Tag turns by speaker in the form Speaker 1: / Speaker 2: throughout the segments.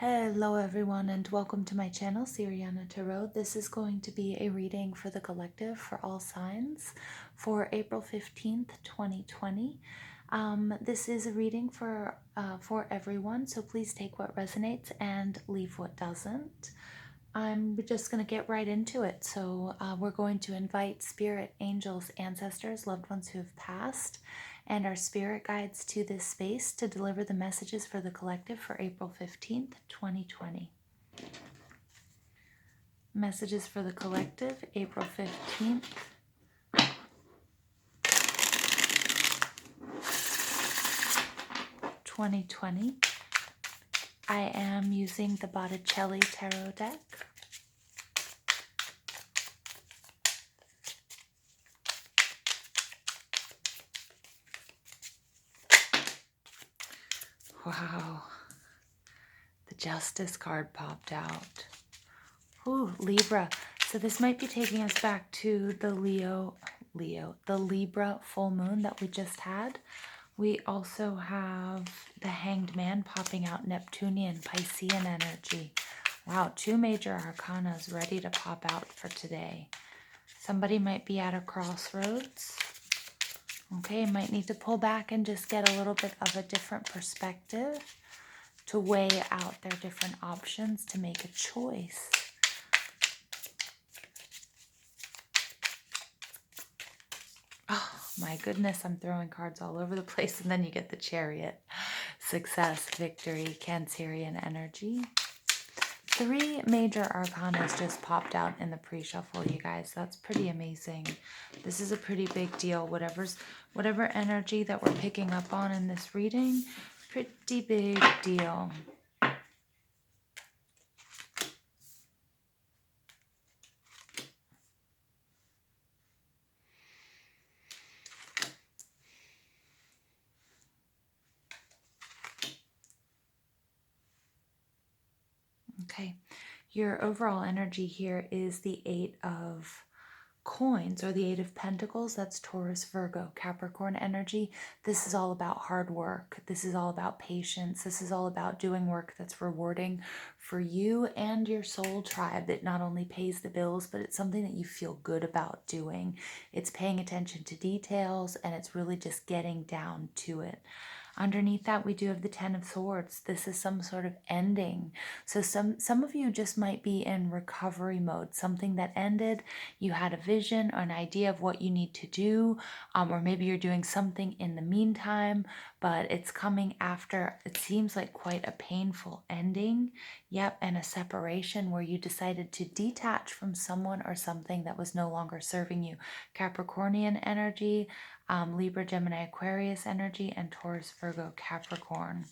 Speaker 1: Hello everyone and welcome to my channel, Siriana Tarot. This is going to be a reading for the collective for all signs for April 15th, 2020. This is a reading for everyone, so please take what resonates and leave what doesn't. I'm just going to get right into it. So we're going to invite spirit, angels, ancestors, loved ones who have passed, and our spirit guides to this space to deliver the messages for the collective for April 15th, 2020. Messages for the collective, April 15th. I am using the Botticelli Tarot deck. Wow, the Justice card popped out. Ooh, Libra. So this might be taking us back to the the Libra full moon that we just had. We also have the Hanged Man popping out, Neptunian, Piscean energy. Wow, two major arcanas ready to pop out for today. Somebody might be at a crossroads. Okay, might need to pull back and just get a little bit of a different perspective to weigh out their different options to make a choice. Oh my goodness, I'm throwing cards all over the place, and then you get the Chariot. Success, victory, Cancerian energy. Three major arcanas just popped out in the pre-shuffle, you guys. That's pretty amazing. This is a pretty big deal. Whatever energy that we're picking up on in this reading, pretty big deal. Okay, your overall energy here is the Eight of Coins, or the Eight of Pentacles. That's Taurus, Virgo, Capricorn energy. This is all about hard work. This is all about patience. This is all about doing work that's rewarding for you and your soul tribe, that not only pays the bills, but it's something that you feel good about doing. It's paying attention to details, and it's really just getting down to it. Underneath that, we do have the Ten of Swords. This is some sort of ending. So some of you just might be in recovery mode, something that ended. You had a vision or an idea of what you need to do, or maybe you're doing something in the meantime, but it's coming after, it seems like quite a painful ending. Yep, and a separation where you decided to detach from someone or something that was no longer serving you. Capricornian energy, Libra, Gemini, Aquarius energy, and Taurus, Virgo, Capricorn.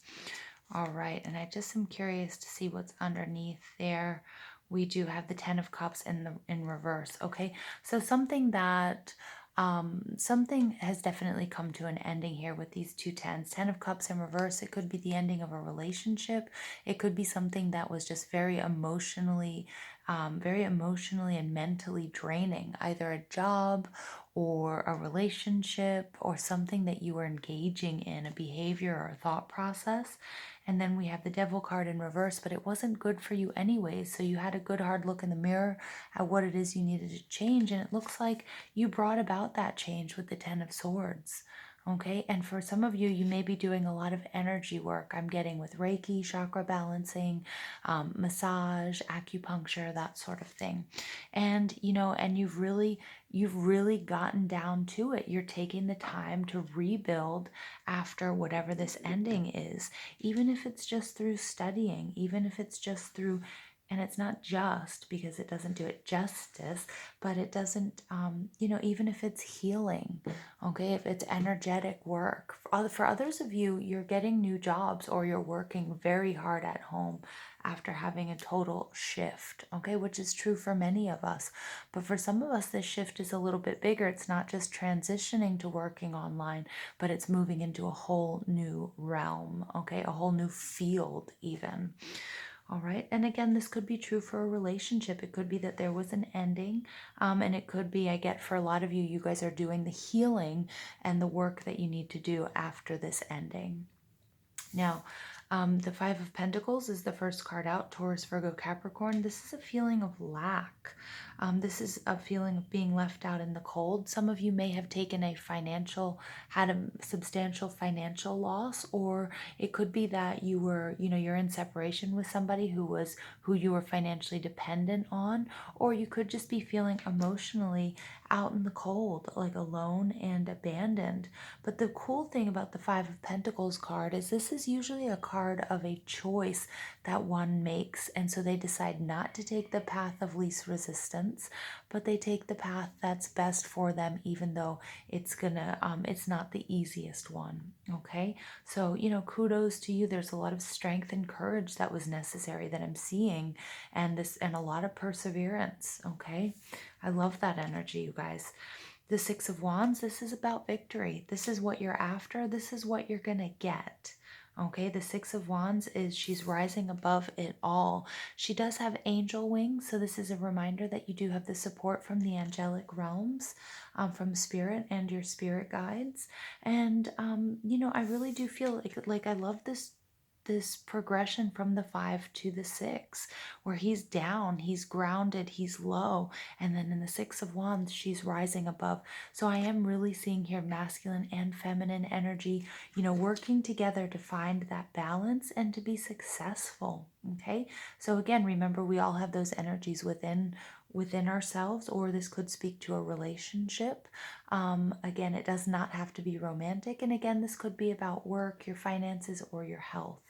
Speaker 1: All right, and I just am curious to see what's underneath there. We do have the Ten of Cups in reverse. Okay, so something has definitely come to an ending here with these two tens. Ten of Cups in reverse. It could be the ending of a relationship. It could be something that was just very emotionally and mentally draining, either a job or a relationship or something that you were engaging in, a behavior or a thought process. And then we have the Devil card in reverse, but it wasn't good for you anyways. So you had a good hard look in the mirror at what it is you needed to change. And it looks like you brought about that change with the Ten of Swords. Okay, and for some of you, you may be doing a lot of energy work. I'm getting with Reiki, chakra balancing, massage, acupuncture, that sort of thing. And, and you've really gotten down to it. You're taking the time to rebuild after whatever this ending is, even if it's just through studying, even if it's just through, and it's not just because it doesn't do it justice, but it doesn't, even if it's healing, okay, if it's energetic work. For others of you, you're getting new jobs or you're working very hard at home after having a total shift, okay, which is true for many of us. But for some of us, this shift is a little bit bigger. It's not just transitioning to working online, but it's moving into a whole new realm, okay, a whole new field even. All right. And again, this could be true for a relationship. It could be that there was an ending. And it could be, I get for a lot of you, you guys are doing the healing and the work that you need to do after this ending. Now, The Five of Pentacles is the first card out, Taurus, Virgo, Capricorn. This is a feeling of lack. This is a feeling of being left out in the cold. Some of you may have taken had a substantial financial loss, or it could be that you're in separation with somebody who you were financially dependent on, or you could just be feeling emotionally out in the cold, like alone and abandoned. But the cool thing about the Five of Pentacles card is this is usually a card of a choice that one makes. And so they decide not to take the path of least resistance, but they take the path that's best for them, even though it's not the easiest one. Okay. So, kudos to you. There's a lot of strength and courage that was necessary that I'm seeing, and a lot of perseverance. Okay. I love that energy, you guys. The Six of Wands, this is about victory. This is what you're after. This is what you're going to get. Okay, the Six of Wands is she's rising above it all. She does have angel wings, so this is a reminder that you do have the support from the angelic realms, from spirit and your spirit guides. And I really do feel like I love this progression from the 5 to the 6, where he's down, he's grounded, he's low, and then in the Six of Wands she's rising above. So I am really seeing here masculine and feminine energy, working together to find that balance and to be successful. Okay, so again, remember, we all have those energies within ourselves, or this could speak to a relationship. Again, it does not have to be romantic, and again, this could be about work, your finances, or your health.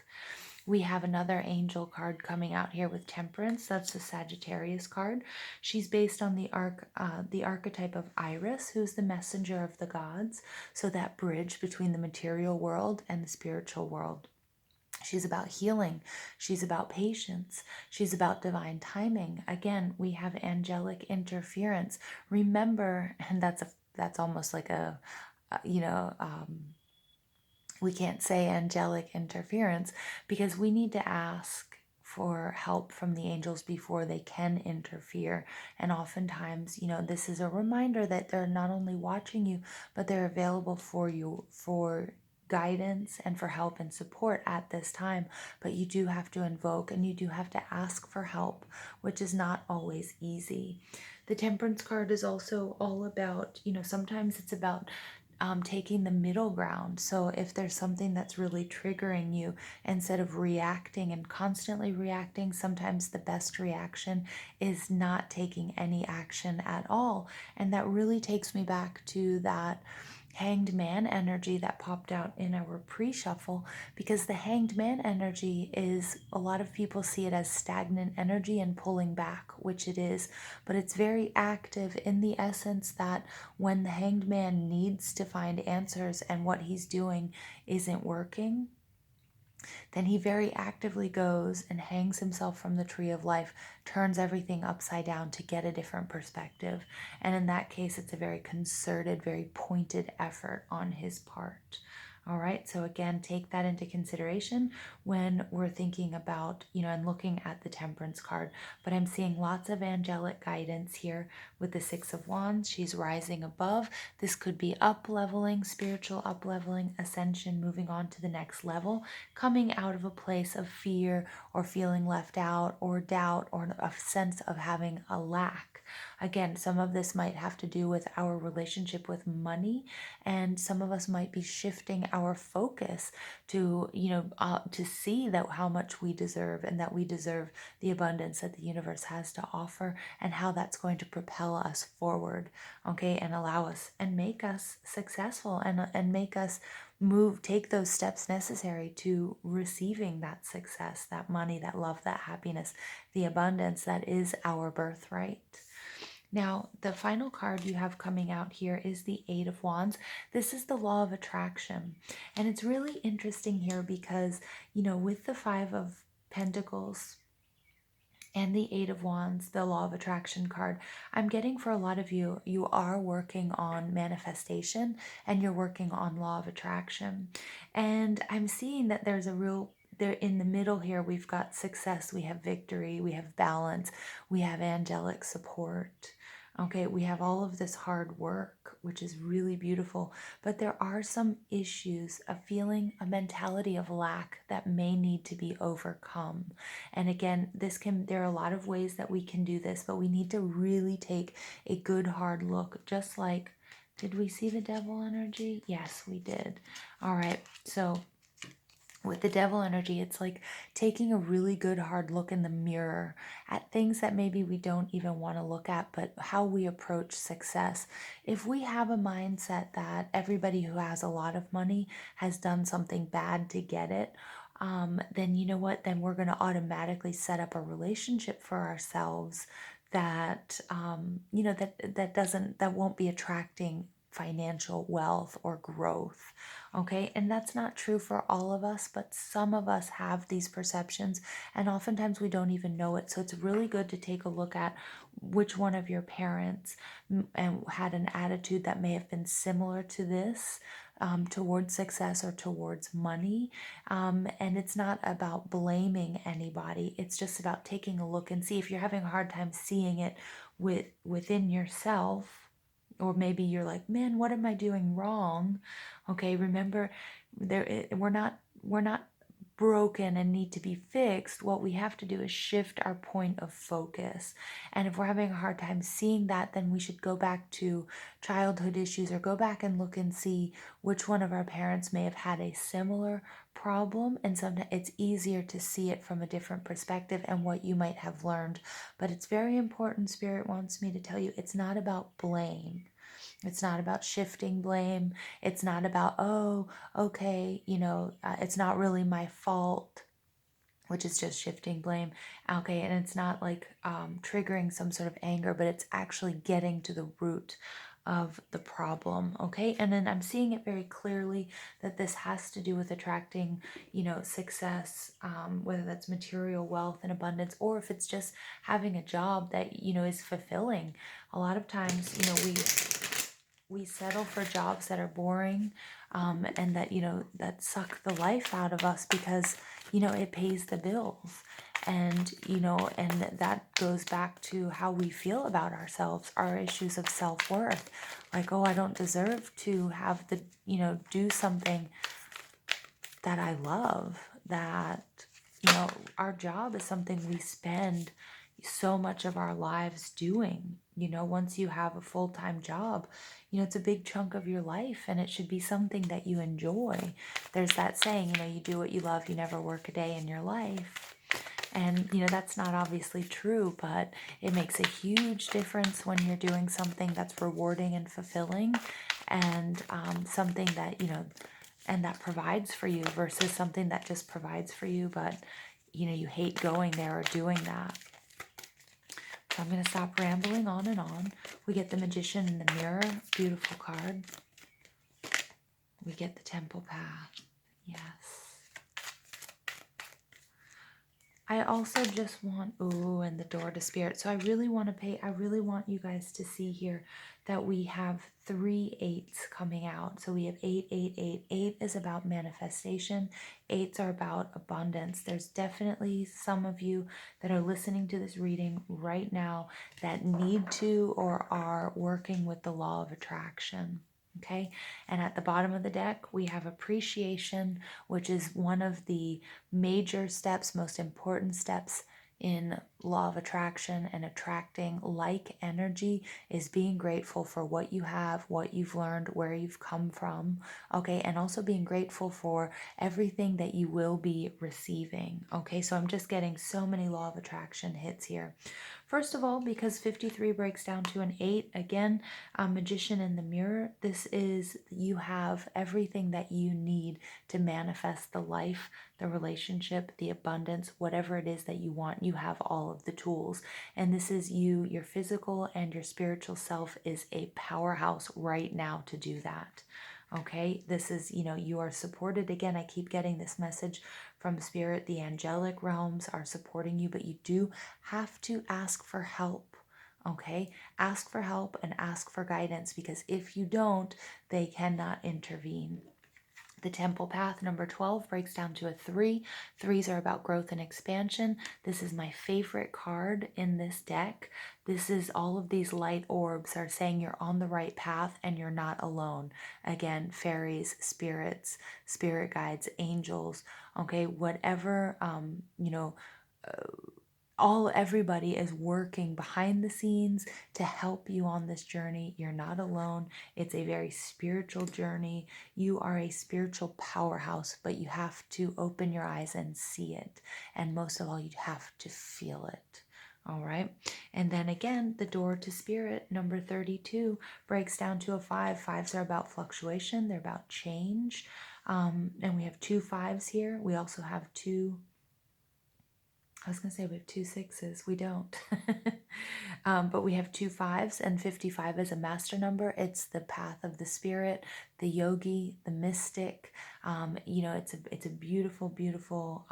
Speaker 1: We have another angel card coming out here with Temperance. That's the Sagittarius card. She's based on the archetype of Iris, who's the messenger of the gods. So that bridge between the material world and the spiritual world. She's about healing. She's about patience. She's about divine timing. Again, we have angelic interference. Remember, and that's almost like we can't say angelic interference, because we need to ask for help from the angels before they can interfere. And oftentimes, this is a reminder that they're not only watching you, but they're available for you for guidance and for help and support at this time. But you do have to invoke and you do have to ask for help, which is not always easy. The Temperance card is also all about, sometimes it's about taking the middle ground. So if there's something that's really triggering you, instead of reacting and constantly reacting, sometimes the best reaction is not taking any action at all. And that really takes me back to that Hanged Man energy that popped out in our pre-shuffle, because the Hanged Man energy is, a lot of people see it as stagnant energy and pulling back, which it is, but it's very active in the essence that when the Hanged Man needs to find answers and what he's doing isn't working, then he very actively goes and hangs himself from the tree of life, turns everything upside down to get a different perspective. And in that case, it's a very concerted, very pointed effort on his part. All right, so again, take that into consideration when we're thinking about, and looking at the Temperance card. But I'm seeing lots of angelic guidance here with the Six of Wands. She's rising above. This could be up-leveling, spiritual up-leveling, ascension, moving on to the next level, coming out of a place of fear or feeling left out or doubt or a sense of having a lack. Again, some of this might have to do with our relationship with money, and some of us might be shifting our focus to, to see that how much we deserve, and that we deserve the abundance that the universe has to offer, and how that's going to propel us forward, okay, and allow us and make us successful, and make us take those steps necessary to receiving that success, that money, that love, that happiness, the abundance that is our birthright. Now, the final card you have coming out here is the Eight of Wands. This is the law of attraction. And it's really interesting here because, with the Five of Pentacles and the Eight of Wands, the law of attraction card, I'm getting for a lot of you, you are working on manifestation and you're working on law of attraction. And I'm seeing that there's a real there in the middle here, we've got success, we have victory, we have balance, we have angelic support. Okay, we have all of this hard work, which is really beautiful, but there are some issues, a feeling, a mentality of lack that may need to be overcome. And again, there are a lot of ways that we can do this, but we need to really take a good hard look, just like, did we see the devil energy? Yes, we did. All right, so with the devil energy, it's like taking a really good hard look in the mirror at things that maybe we don't even want to look at, but how we approach success. If we have a mindset that everybody who has a lot of money has done something bad to get it, then you know what? Then we're going to automatically set up a relationship for ourselves that that won't be attracting financial wealth or growth. Okay, and that's not true for all of us, but some of us have these perceptions, and oftentimes we don't even know it. So it's really good to take a look at which one of your parents and had an attitude that may have been similar to this, towards success or towards money. And it's not about blaming anybody. It's just about taking a look and see if you're having a hard time seeing it within yourself, or maybe you're like, man, what am I doing wrong? Okay, remember, we're not broken and need to be fixed. What we have to do is shift our point of focus. And if we're having a hard time seeing that, then we should go back to childhood issues, or go back and look and see which one of our parents may have had a similar problem. And sometimes it's easier to see it from a different perspective and what you might have learned. But it's very important, Spirit wants me to tell you, it's not about blame. It's not about shifting blame. It's not about, oh, okay, it's not really my fault, which is just shifting blame. Okay, and it's not like triggering some sort of anger, but it's actually getting to the root of the problem. Okay, and then I'm seeing it very clearly that this has to do with attracting, success, whether that's material wealth and abundance, or if it's just having a job that is fulfilling. A lot of times, we settle for jobs that are boring, and that suck the life out of us because it pays the bills. And that goes back to how we feel about ourselves, our issues of self-worth, like, oh, I don't deserve to have do something that I love. That our job is something we spend so much of our lives doing. Once you have a full-time job, it's a big chunk of your life, and it should be something that you enjoy. There's that saying, you do what you love, you never work a day in your life. And that's not obviously true, but it makes a huge difference when you're doing something that's rewarding and fulfilling, and something that and that provides for you, versus something that just provides for you, but you hate going there or doing that. So I'm going to stop rambling on and on. We get the Magician in the Mirror, beautiful card. We get the Temple Path, yes. I also just want, and the Door to Spirit. So I really want you guys to see here that we have 3 8s coming out. So we have 8, 8, 8. 8 is about manifestation. 8s are about abundance. There's definitely some of you that are listening to this reading right now that need to or are working with the law of attraction. Okay, and at the bottom of the deck, we have appreciation, which is one of the major steps, most important steps in law of attraction and attracting like energy, is being grateful for what you have, what you've learned, where you've come from. Okay, and also being grateful for everything that you will be receiving. Okay, so I'm just getting so many law of attraction hits here. First of all, because 53 breaks down to an 8, again, Magician in the Mirror, this is, you have everything that you need to manifest the life, the relationship, the abundance, whatever it is that you want. You have all of the tools. And this is you, your physical and your spiritual self is a powerhouse right now to do that. Okay, this is, you are supported. Again, I keep getting this message from Spirit. The angelic realms are supporting you, but you do have to ask for help. Okay, ask for help and ask for guidance, because if you don't, they cannot intervene. The Temple Path, number 12, breaks down to a 3. Threes are about growth and expansion. This is my favorite card in this deck. This is all of these light orbs are saying you're on the right path and you're not alone. Again, fairies, spirits, spirit guides, angels, okay, whatever, everybody is working behind the scenes to help you on this journey. You're not alone. It's a very spiritual journey. You are a spiritual powerhouse, but you have to open your eyes and see it. And most of all, you have to feel it. All right. And then again, the door to spirit, number 32, breaks down to a 5. Fives are about fluctuation. They're about change. And we have 2 5s here. We also have I was going to say we have 2 6s. We don't. But we have 2 5s, and 55 is a master number. It's the path of the spirit, the yogi, the mystic. It's a beautiful, beautiful.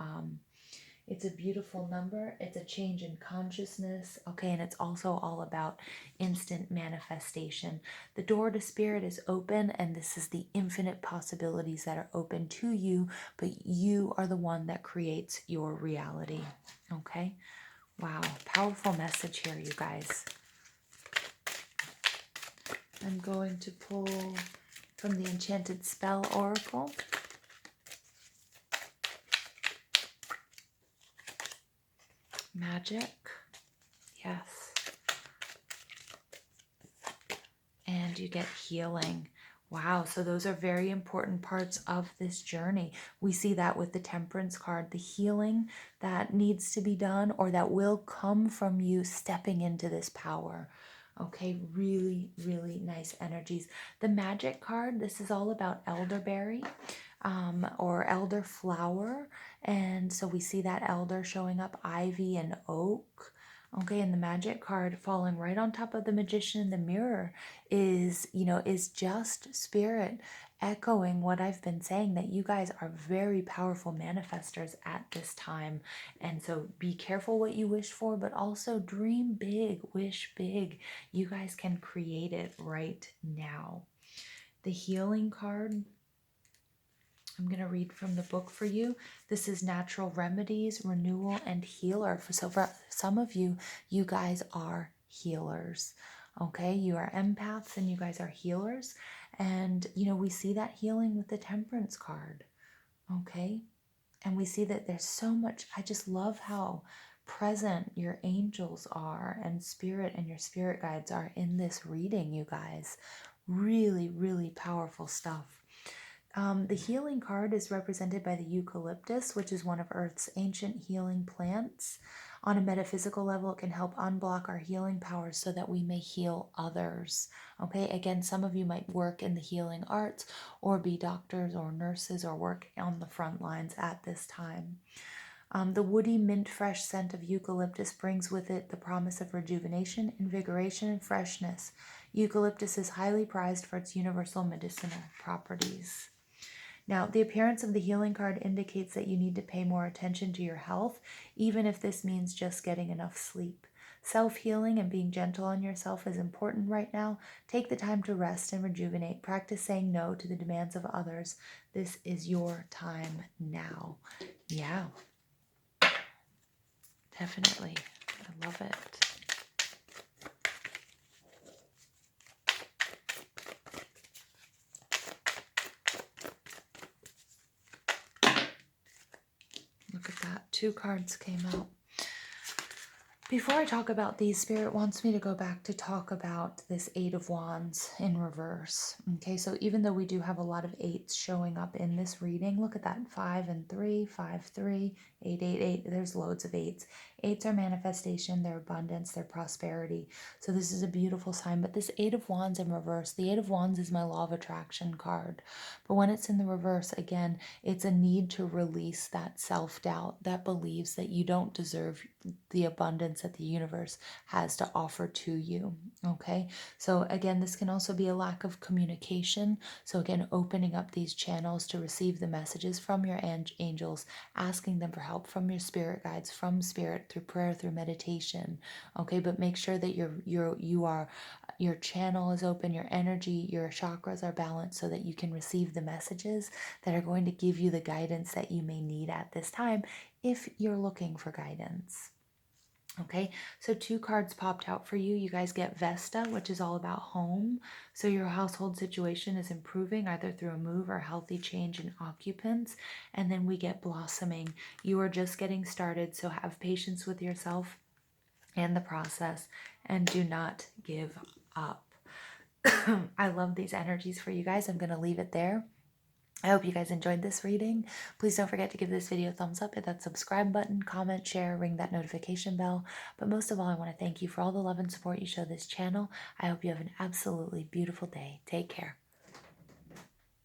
Speaker 1: It's a beautiful number. It's a change in consciousness. Okay, and it's also all about instant manifestation. The door to spirit is open, and this is the infinite possibilities that are open to you, but you are the one that creates your reality. Okay? Wow, powerful message here, you guys. I'm going to pull from the Enchanted Spell Oracle. Magic. Yes. And you get healing. Wow, so those are very important parts of this journey. We see that with the Temperance card, the healing that needs to be done or that will come from you stepping into this power. Okay, really, really nice energies. The Magic card, this is all about elderberry or elderflower. And so we see that elder showing up, ivy and oak. Okay, and the Magic card falling right on top of the Magician in the mirror is just spirit echoing what I've been saying, that you guys are very powerful manifestors at this time. And so be careful what you wish for, but also dream big, wish big. You guys can create it right now. The Healing card, I'm going to read from the book for you. This is Natural Remedies, Renewal, and Healer. So for some of you, you guys are healers. Okay, you are empaths and you guys are healers. And, we see that healing with the Temperance card. Okay, and we see that there's so much. I just love how present your angels are and spirit and your spirit guides are in this reading, you guys. Really, really powerful stuff. The healing card is represented by the eucalyptus, which is one of Earth's ancient healing plants. On a metaphysical level, it can help unblock our healing powers so that we may heal others. Okay, again, some of you might work in the healing arts or be doctors or nurses or work on the front lines at this time. The woody mint fresh scent of eucalyptus brings with it the promise of rejuvenation, invigoration, and freshness. Eucalyptus is highly prized for its universal medicinal properties. Now, the appearance of the healing card indicates that you need to pay more attention to your health, even if this means just getting enough sleep. Self-healing and being gentle on yourself is important right now. Take the time to rest and rejuvenate. Practice saying no to the demands of others. This is your time now. Yeah, definitely. I love it. Look at that. 2 cards came out. Before I talk about these, Spirit wants me to go back to talk about this 8 of Wands in reverse. Okay, so even though we do have a lot of 8s showing up in this reading, look at that, 5 and 3, 5, 3, 8, 8, 8. There's loads of 8s. 8s are manifestation, their abundance, their prosperity. So this is a beautiful sign. But this 8 of Wands in reverse, the 8 of Wands is my law of attraction card. But when it's in the reverse, again, it's a need to release that self-doubt that believes that you don't deserve the abundance guidance that the universe has to offer to you. Okay, so again, this can also be a lack of communication. So again, opening up these channels to receive the messages from your angels, asking them for help from your spirit guides, from spirit, through prayer, through meditation. Okay, but make sure that your channel is open, your energy, your chakras are balanced, so that you can receive the messages that are going to give you the guidance that you may need at this time if you're looking for guidance. Okay, so 2 cards popped out for you. You guys get Vesta, which is all about home. So your household situation is improving either through a move or healthy change in occupants. And then we get Blossoming. You are just getting started, so have patience with yourself and the process, and do not give up. I love these energies for you guys. I'm going to leave it there. I hope you guys enjoyed this reading. Please don't forget to give this video a thumbs up, hit that subscribe button, comment, share, ring that notification bell. But most of all, I want to thank you for all the love and support you show this channel. I hope you have an absolutely beautiful day. Take care.